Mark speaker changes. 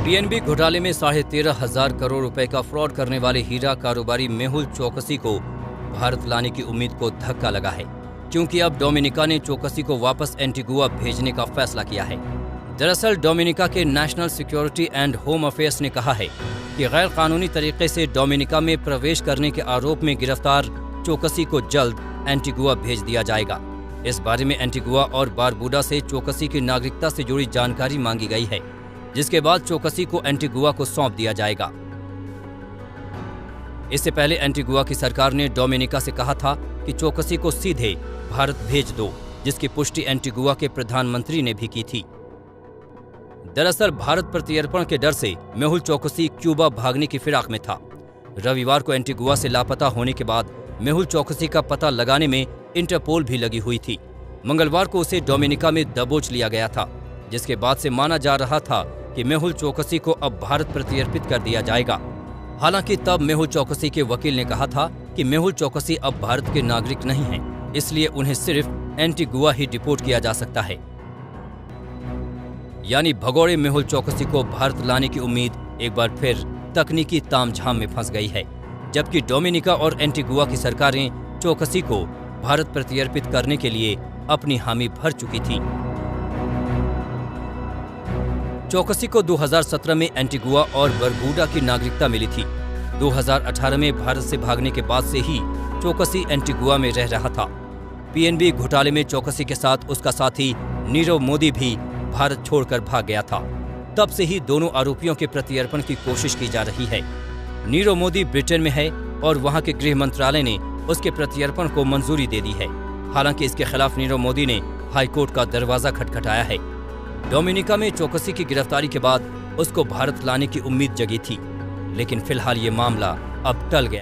Speaker 1: PNB घोटाले में 13,500 करोड़ रुपए का फ्रॉड करने वाले हीरा कारोबारी मेहुल चोकसी को भारत लाने की उम्मीद को धक्का लगा है, क्योंकि अब डोमिनिका ने चोकसी को वापस एंटीगुआ भेजने का फैसला किया है। दरअसल डोमिनिका के national security and home affairs ने कहा है कि गैर कानूनी तरीके से डोमिनिका में प्रवेश करने के आरोप में गिरफ्तार चोकसी को जल्द एंटीगुआ भेज दिया जाएगा। इस बारे में एंटीगुआ और बारबुडा से चोकसी की नागरिकता से जुड़ी जानकारी मांगी गई है, जिसके बाद चोकसी को एंटीगुआ को सौंप दिया जाएगा। इससे पहले एंटीगुआ की सरकार ने डोमिनिका से कहा था कि चोकसी को सीधे भारत भेज दो, जिसकी पुष्टि एंटीगुआ के प्रधानमंत्री ने भी की थी। दरअसल भारत प्रत्यर्पण के डर से मेहुल चोकसी क्यूबा भागने की फिराक में था। रविवार को एंटीगुआ से लापता होने के बाद मेहुल चोकसी का पता लगाने में इंटरपोल भी लगी हुई थी। मंगलवार को उसे डोमिनिका में दबोच लिया गया था, जिसके बाद से माना जा रहा था कि मेहुल चोकसी को अब भारत प्रत्यर्पित कर दिया जाएगा। हालांकि तब मेहुल चोकसी के वकील ने कहा था कि मेहुल चोकसी अब भारत के नागरिक नहीं हैं, इसलिए उन्हें सिर्फ एंटीगुआ ही डिपोर्ट किया जा सकता है। यानी भगोड़े मेहुल चोकसी को भारत लाने की उम्मीद एक बार फिर तकनीकी तामझाम में फंस गई है, जबकि डोमिनिका और एंटीगुआ की सरकारें चोकसी को भारत प्रत्यर्पित करने के लिए अपनी हामी भर चुकी थी। चोकसी को 2017 में एंटीगुआ और बरबुडा की नागरिकता मिली थी। 2018 में भारत से भागने के बाद से ही चोकसी एंटीगुआ में रह रहा था। पीएनबी घोटाले में चोकसी के साथ उसका साथी नीरव मोदी भी भारत छोड़कर भाग गया था। तब से ही दोनों आरोपियों के प्रत्यर्पण की कोशिश की जा रही है। नीरव मोदी ब्रिटेन में है और वहां के गृह मंत्रालय ने उसके प्रत्यर्पण को मंजूरी दे दी है। हालांकि इसके खिलाफ नीरव मोदी ने हाईकोर्ट का दरवाजा खटखटाया है। डोमिनिका में चोकसी की गिरफ्तारी के बाद उसको भारत लाने की उम्मीद जगी थी, लेकिन फिलहाल ये मामला अब टल गया।